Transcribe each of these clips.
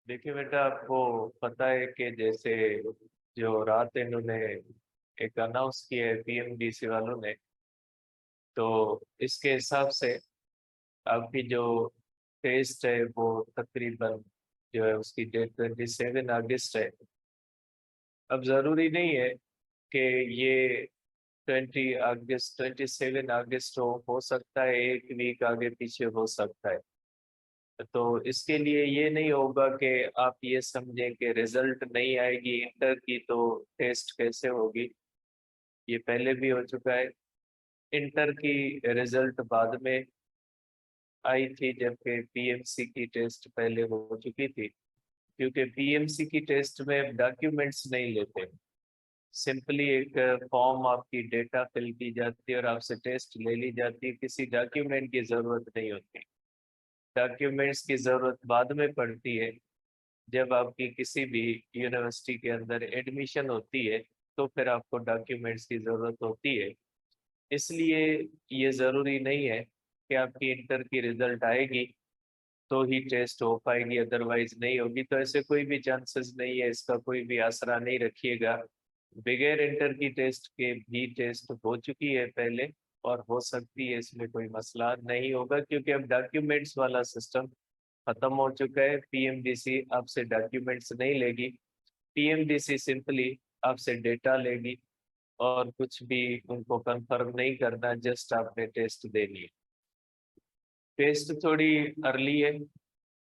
देखिए बेटा, आपको पता है कि जैसे जो रात इन्होंने एक अनाउंस किया है पीएमडीसी वालों ने, तो इसके हिसाब से आपकी जो टेस्ट है वो तकरीबन जो है उसकी डेट 27 अगस्त है। अब जरूरी नहीं है कि ये 27 अगस्त हो सकता है, एक वीक आगे पीछे हो सकता है। तो इसके लिए ये नहीं होगा कि आप ये समझें कि रिजल्ट नहीं आएगी इंटर की तो टेस्ट कैसे होगी। ये पहले भी हो चुका है। इंटर की रिजल्ट बाद में आई थी, जबकि पीएमसी की टेस्ट पहले हो चुकी थी। क्योंकि पीएमसी की टेस्ट में डॉक्यूमेंट्स नहीं लेते, सिंपली एक फॉर्म आपकी डेटा फिल की जाती है और आपसे टेस्ट ले ली जाती है, किसी डॉक्यूमेंट की जरूरत नहीं होती। डॉक्यूमेंट्स की जरूरत बाद में पड़ती है जब आपकी किसी भी यूनिवर्सिटी के अंदर एडमिशन होती है, तो फिर आपको डॉक्यूमेंट्स की जरूरत होती है। इसलिए ये ज़रूरी नहीं है कि आपकी इंटर की रिजल्ट आएगी तो ही टेस्ट हो पाएगी, अदरवाइज नहीं होगी। तो ऐसे कोई भी चांसेस नहीं है, इसका कोई भी आसरा नहीं रखिएगा। बगैर इंटर की टेस्ट के भी टेस्ट हो चुकी है पहले, और हो सकती है, इसमें कोई मसला नहीं होगा, क्योंकि अब डॉक्यूमेंट्स वाला सिस्टम खत्म हो चुका है। पीएमडीसी आपसे डॉक्यूमेंट्स नहीं लेगी, पीएमडीसी सिंपली आपसे डेटा लेगी, और कुछ भी उनको कंफर्म नहीं करना, जस्ट आपने टेस्ट देनी है। टेस्ट थोड़ी अर्ली है,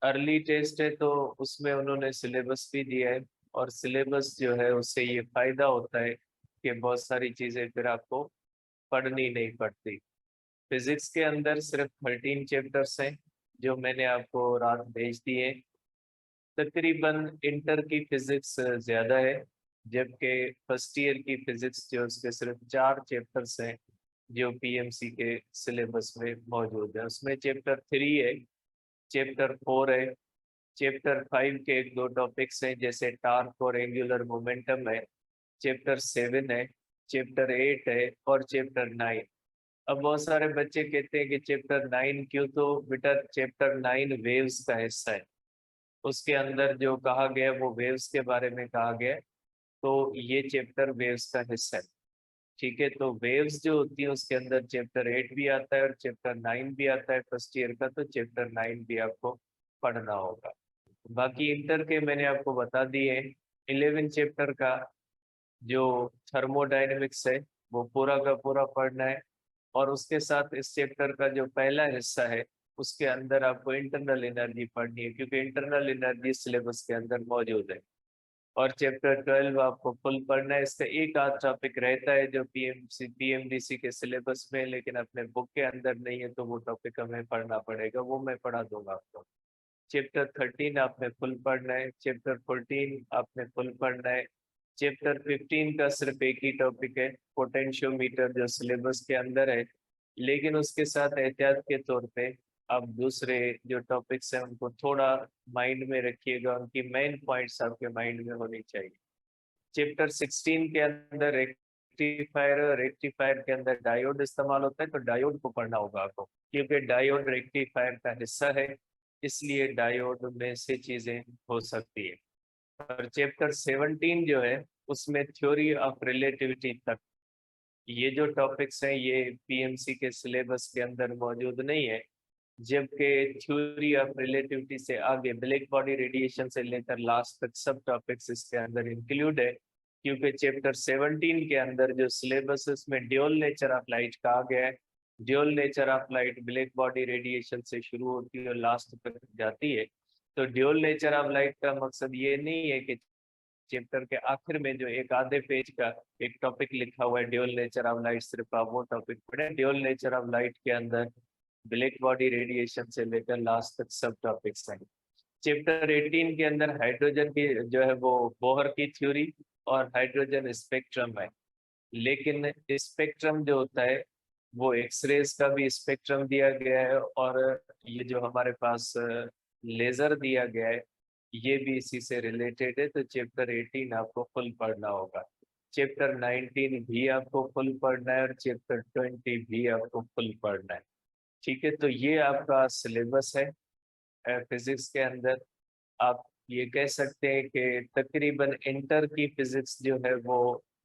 अर्ली टेस्ट है, तो उसमें उन्होंने सिलेबस भी दिया है। और सिलेबस जो है उससे ये फायदा होता है कि बहुत सारी चीजें फिर आपको पढ़नी नहीं पड़ती। फिजिक्स के अंदर सिर्फ 13 चैप्टर्स हैं जो मैंने आपको रात भेज दिए। तकरीबन इंटर की फिजिक्स ज्यादा है, जबकि फर्स्ट ईयर की फिजिक्स जो उसके सिर्फ 4 चैप्टर्स हैं जो पीएमसी के सिलेबस में मौजूद है। उसमें चैप्टर 3 है, चैप्टर 4 है, चैप्टर 5 के एक दो टॉपिक्स हैं जैसे टार्क और एंगुलर मोमेंटम है, चैप्टर 7 है, चैप्टर 8 है, और चैप्टर 9। अब बहुत सारे बच्चे कहते हैं कि चैप्टर 9 क्यों, तो बेटा चैप्टर 9 वेव्स का हिस्सा है। उसके अंदर जो कहा गया वो वेव्स के बारे में कहा गया है, तो ये चैप्टर वेव्स का हिस्सा है। ठीक है, तो वेव्स जो होती है उसके अंदर चैप्टर 8 भी आता है और चैप्टर 9 भी आता है फर्स्ट ईयर का, तो चैप्टर 9 भी आपको पढ़ना होगा। बाकी इंटर के मैंने आपको बता दिए। 11 चैप्टर का जो थर्मोडायनेमिक्स है वो पूरा का पूरा पढ़ना है। और उसके साथ इस चैप्टर का जो पहला हिस्सा है उसके अंदर आपको इंटरनल एनर्जी पढ़नी है, क्योंकि इंटरनल एनर्जी सिलेबस के अंदर मौजूद है। और चैप्टर 12 आपको फुल पढ़ना है। इसका एक आध टॉपिक रहता है जो पीएमडीसी के सिलेबस में, लेकिन अपने बुक के अंदर नहीं है, तो वो टॉपिक हमें पढ़ना पड़ेगा, वो मैं पढ़ा दूंगा आपको। चैप्टर 13 आपने फुल पढ़ना है, चैप्टर 14 आपने फुल पढ़ना है। चैप्टर 15 का सिर्फ एक ही टॉपिक है, पोटेंशियोमीटर, जो सिलेबस के अंदर है, लेकिन उसके साथ एहतियात के तौर पे आप दूसरे जो टॉपिक्स हैं उनको थोड़ा माइंड में रखिएगा, उनकी मेन पॉइंट्स आपके माइंड में होनी चाहिए। चैप्टर 16 के अंदर रेक्टिफायर, रेक्टिफायर के अंदर डायोड इस्तेमाल होता है, तो डायोड को पढ़ना होगा आपको, क्योंकि डायोड रेक्टिफायर का हिस्सा है, इसलिए डायोड में से चीजें हो सकती है। और चैप्टर 17 जो है उसमें थ्योरी ऑफ रिलेटिविटी तक, ये जो टॉपिक्स हैं ये पीएमसी के सिलेबस के अंदर मौजूद नहीं है। जबकि थ्योरी ऑफ रिलेटिविटी से आगे ब्लैक बॉडी रेडिएशन से लेकर लास्ट तक सब टॉपिक्स इसके अंदर इंक्लूड है, क्योंकि चैप्टर 17 के अंदर जो सिलेबस है उसमें ड्यूल नेचर ऑफ लाइट कहा गया है। Dual nature of light black body radiation से शुरू होती है और लास्ट तक जाती है। तो ड्यूल नेचर ऑफ लाइट का मकसद ये नहीं है कि चैप्टर के आखिर में जो एक आधे पेज का एक टॉपिक लिखा हुआ है ड्यूल नेचर ऑफ लाइट, सिर्फ आप वो टॉपिक पढ़े। ड्यूल नेचर ऑफ लाइट के अंदर ब्लैक बॉडी रेडिएशन से लेकर लास्ट तक सब टॉपिक्स हैं। चैप्टर 18 के अंदर हाइड्रोजन की जो है वो बोहर की थ्योरी और हाइड्रोजन स्पेक्ट्रम है। लेकिन स्पेक्ट्रम जो होता है वो एक्सरेज का भी स्पेक्ट्रम दिया गया है, और ये जो हमारे पास लेजर दिया गया है ये भी इसी से रिलेटेड है। तो चैप्टर 18 आपको फुल पढ़ना होगा, चैप्टर 19 भी आपको फुल पढ़ना है, और चैप्टर 20 भी आपको फुल पढ़ना है। ठीक है, तो ये आपका सिलेबस है फिजिक्स के अंदर। आप ये कह सकते हैं कि तकरीबन इंटर की फिजिक्स जो है वो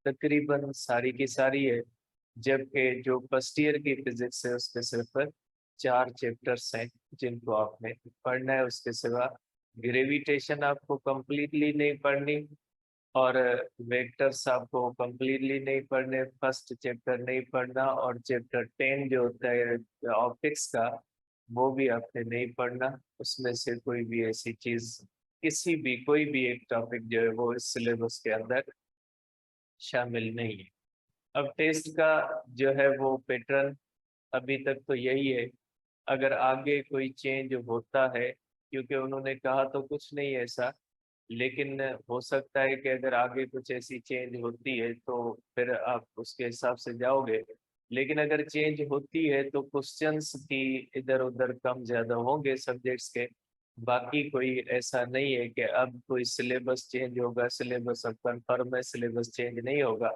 तकरीबन सारी की सारी है, जबकि जो फर्स्ट ईयर की फिजिक्स है उसके सिर्फ 4 चैप्टर्स हैं जिनको आपने पढ़ना है। उसके सिवा ग्रेविटेशन आपको कंप्लीटली नहीं पढ़नी, और वेक्टर्स आपको कंप्लीटली नहीं पढ़ने, फर्स्ट चैप्टर नहीं पढ़ना, और चैप्टर 10 जो होता है ऑप्टिक्स का वो भी आपने नहीं पढ़ना। उसमें से कोई भी ऐसी चीज, किसी भी कोई भी एक टॉपिक जो है वो इस सिलेबस के अंदर शामिल नहीं है। अब टेस्ट का जो है वो पैटर्न अभी तक तो यही है। अगर आगे कोई चेंज होता है, क्योंकि उन्होंने कहा तो कुछ नहीं ऐसा, लेकिन हो सकता है कि अगर आगे कुछ ऐसी चेंज होती है तो फिर आप उसके हिसाब से जाओगे। लेकिन अगर चेंज होती है तो क्वेश्चंस की इधर उधर कम ज्यादा होंगे सब्जेक्ट्स के। बाकी कोई ऐसा नहीं है कि अब कोई सिलेबस चेंज होगा, सिलेबस अब कन्फर्म है, सिलेबस चेंज नहीं होगा।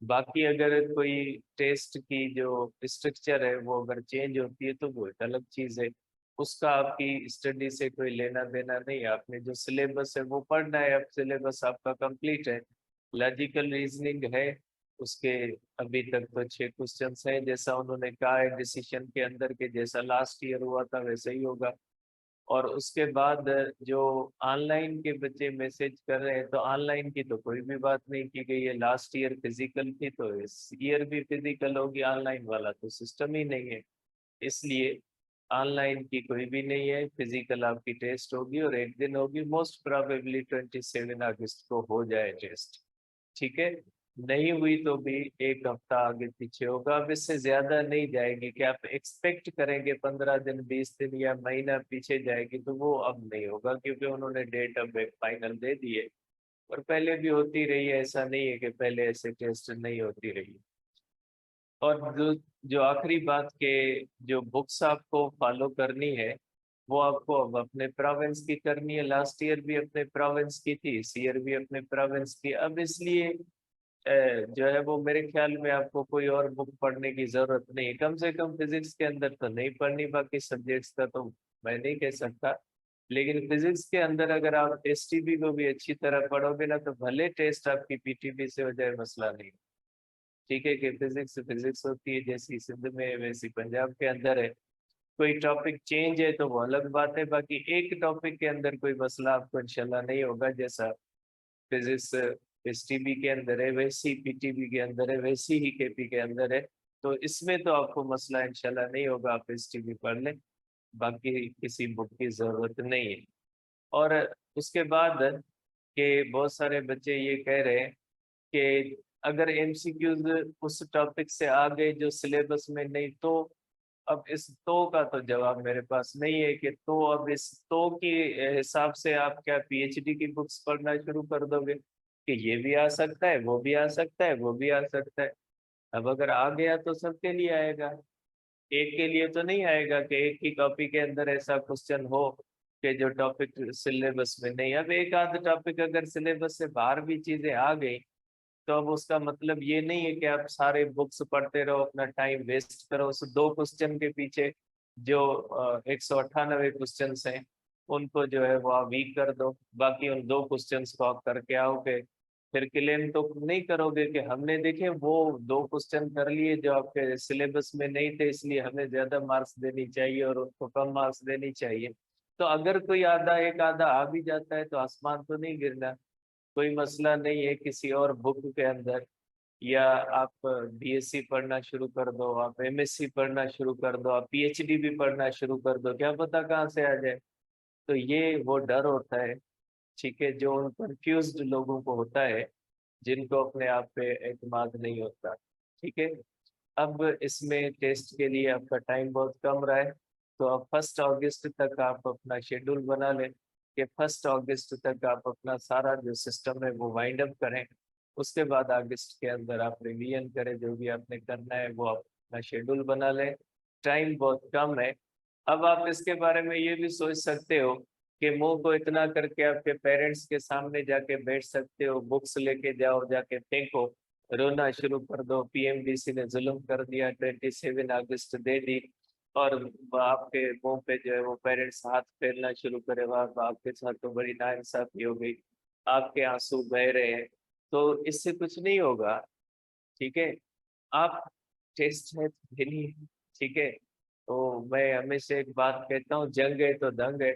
बाकी अगर कोई टेस्ट की जो स्ट्रक्चर है वो अगर चेंज होती है तो वो एक अलग चीज है। उसका आपकी स्टडी से कोई लेना देना नहीं है। आपने जो सिलेबस है वो पढ़ना है। अब सिलेबस आपका कंप्लीट है, लॉजिकल रीजनिंग है उसके, अभी तक तो 6 क्वेश्चंस हैं जैसा उन्होंने कहा है डिसीजन के अंदर के, जैसा लास्ट ईयर हुआ था वैसे ही होगा। और उसके बाद जो ऑनलाइन के बच्चे मैसेज कर रहे हैं, तो ऑनलाइन की तो कोई भी बात नहीं की गई है। लास्ट ईयर फिजिकल थी तो इस ईयर भी फिजिकल होगी, ऑनलाइन वाला तो सिस्टम ही नहीं है। इसलिए ऑनलाइन की कोई भी नहीं है, फिजिकल आपकी टेस्ट होगी और एक दिन होगी, मोस्ट प्रोबेबली 27 अगस्त को हो जाए टेस्ट। ठीक है, नहीं हुई तो भी एक हफ्ता आगे पीछे होगा। अब इससे ज्यादा नहीं जाएगी कि आप एक्सपेक्ट करेंगे 15 दिन 20 दिन या महीना पीछे जाएगी, तो वो अब नहीं होगा, क्योंकि उन्होंने डेट अब एक फाइनल दे दी है। और पहले भी होती रही है, ऐसा नहीं है कि पहले ऐसे टेस्ट नहीं होती रही। और जो जो आखिरी बात के, जो बुक्स आपको फॉलो करनी है वो आपको अब अपने प्रोविंस की करनी है। लास्ट ईयर भी अपने प्रोविंस की थी, इस ईयर भी अपने प्रोविंस की। अब इसलिए जो है वो मेरे ख्याल में आपको कोई और बुक पढ़ने की जरूरत नहीं है, कम से कम फिजिक्स के अंदर तो नहीं पढ़नी। बाकी सब्जेक्ट्स का तो मैं नहीं कह सकता, लेकिन फिजिक्स के अंदर अगर आप एसटीबी को भी अच्छी तरह पढ़ोगे ना, तो भले टेस्ट आपकी पीटीबी से हो जाए, मसला नहीं। ठीक है, कि फिजिक्स फिजिक्स होती है, जैसी सिंध में है वैसी पंजाब के अंदर है। कोई टॉपिक चेंज है तो वो अलग बात है, बाकी एक टॉपिक के अंदर कोई मसला आपको इंशाल्लाह नहीं होगा। जैसा फिजिक्स एसटीबी के अंदर है वैसी पीटीबी के अंदर है, वैसी ही केपी के अंदर है। तो इसमें तो आपको मसला इंशाल्लाह नहीं होगा, आप एसटीबी पढ़ लें, बाकी किसी बुक की जरूरत नहीं है। और उसके बाद के बहुत सारे बच्चे ये कह रहे हैं कि अगर एमसीक्यूज उस टॉपिक से आ गए जो सिलेबस में नहीं, तो अब इस तो का तो जवाब मेरे पास नहीं है कि तो अब इस तो के हिसाब से आप क्या पीएचडी की बुक्स पढ़ना शुरू कर दोगे कि ये भी आ सकता है, वो भी आ सकता है, वो भी आ सकता है। अब अगर आ गया तो सबके लिए आएगा, एक के लिए तो नहीं आएगा कि एक ही कॉपी के अंदर ऐसा क्वेश्चन हो कि जो टॉपिक सिलेबस में नहीं। अब एक आध टॉपिक अगर सिलेबस से बाहर भी चीजें आ गई, तो अब उसका मतलब ये नहीं है कि आप सारे बुक्स पढ़ते रहो, अपना टाइम वेस्ट करो उस 2 क्वेश्चन के पीछे। जो 198 क्वेश्चन हैं उनको जो है वो आप वीक कर दो, बाकी उन 2 क्वेश्चंस को आप करके आओगे। फिर क्लेम तो नहीं करोगे कि हमने देखे वो 2 क्वेश्चन कर लिए जो आपके सिलेबस में नहीं थे, इसलिए हमें ज्यादा मार्क्स देनी चाहिए और उनको कम मार्क्स देनी चाहिए। तो अगर कोई आधा एक आधा आ भी जाता है तो आसमान तो नहीं गिरना, कोई मसला नहीं है किसी और बुक के अंदर। या आप बीएससी पढ़ना शुरू कर दो, आप एमएससी पढ़ना शुरू कर दो, आप पीएचडी भी पढ़ना शुरू कर दो, क्या पता कहाँ से आ जाए। तो ये वो डर होता है, ठीक है, जो उन कंफ्यूज्ड लोगों को होता है, जिनको अपने आप पे एतमाद नहीं होता। ठीक है, अब इसमें टेस्ट के लिए आपका टाइम बहुत कम रहा है, तो अब 1 अगस्त तक आप अपना शेड्यूल बना लें कि 1 अगस्त तक आप अपना सारा जो सिस्टम है वो वाइंड अप करें। उसके बाद अगस्त के अंदर आप रिवीजन करें, जो भी आपने करना है वो आप अपना शेड्यूल बना लें। टाइम बहुत कम है। अब आप इसके बारे में ये भी सोच सकते हो कि मुंह को इतना करके आपके पेरेंट्स के सामने जाके बैठ सकते हो, बुक्स लेके जाओ, जाके फेंको, रोना शुरू कर दो, पीएमडीसी ने जुल्म कर दिया, 27 अगस्त दे दी, और आपके मुंह पे जो है वो पेरेंट्स हाथ फेरना शुरू करे, वाह आपके साथ तो बड़ी नाइंसाफी हो गई, आपके आंसू बह रहे हैं, तो इससे कुछ नहीं होगा। ठीक है, आप टेस्ट है तो देनी है। ठीक है, तो मैं हमेशा एक बात कहता हूँ, जंग है तो दंग है।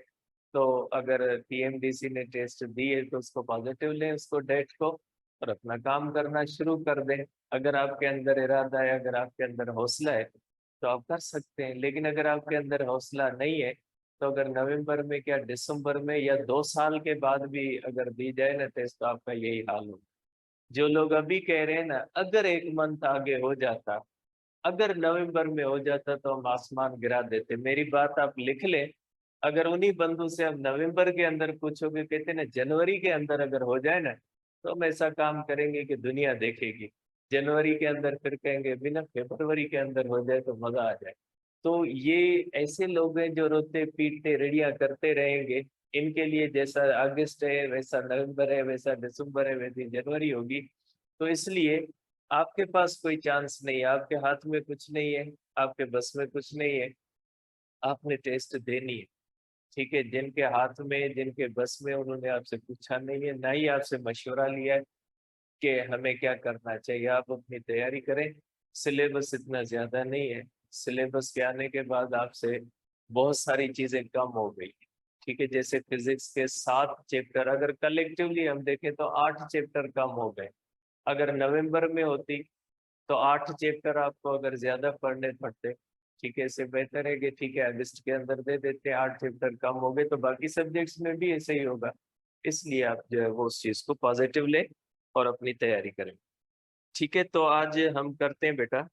तो अगर पीएमडीसी ने टेस्ट दी है तो उसको पॉजिटिव लें, उसको डेट को, और अपना काम करना शुरू कर दें। अगर आपके अंदर इरादा है, अगर आपके अंदर हौसला है तो आप कर सकते हैं। लेकिन अगर आपके अंदर हौसला नहीं है तो अगर नवंबर में क्या दिसंबर में या 2 साल के बाद भी अगर दी जाए ना टेस्ट, तो आपका यही हाल हो। जो लोग अभी कह रहे हैं ना, अगर एक मंथ आगे हो जाता, अगर नवंबर में हो जाता तो हम आसमान गिरा देते, मेरी बात आप लिख लें। अगर उन्हीं बंधु से हम नवंबर के अंदर पूछोगे, कहते ना जनवरी के अंदर अगर हो जाए ना, तो हम ऐसा काम करेंगे कि दुनिया देखेगी। जनवरी के अंदर फिर कहेंगे बिना, फरवरी के अंदर हो जाए तो मजा आ जाए। तो ये ऐसे लोग हैं जो रोते पीटते रेडियां करते रहेंगे। इनके लिए जैसा अगस्त है वैसा नवंबर है, वैसा दिसंबर है, वैसी जनवरी होगी। तो इसलिए आपके पास कोई चांस नहीं है, आपके हाथ में कुछ नहीं है, आपके बस में कुछ नहीं है, आपने टेस्ट देनी है। ठीक है, जिनके हाथ में जिनके बस में, उन्होंने आपसे पूछा नहीं है, ना ही आपसे मशवरा लिया है कि हमें क्या करना चाहिए। आप अपनी तैयारी करें, सिलेबस इतना ज्यादा नहीं है। सिलेबस के आने के बाद आपसे बहुत सारी चीजें कम हो गई। ठीक है, जैसे फिजिक्स के 7 चैप्टर अगर कलेक्टिवली हम देखें तो 8 चैप्टर कम हो गए। अगर नवंबर में होती तो 8 चैप्टर आपको अगर ज्यादा पढ़ने पड़ते। ठीक है, इससे बेहतर है कि ठीक है अगस्त के अंदर दे देते, 8 चैप्टर कम हो गए तो बाकी सब्जेक्ट्स में भी ऐसे ही होगा। इसलिए आप जो है वो उस चीज को पॉजिटिव लें और अपनी तैयारी करें। ठीक है, तो आज हम करते हैं बेटा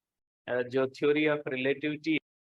जो थ्योरी ऑफ रिलेटिविटी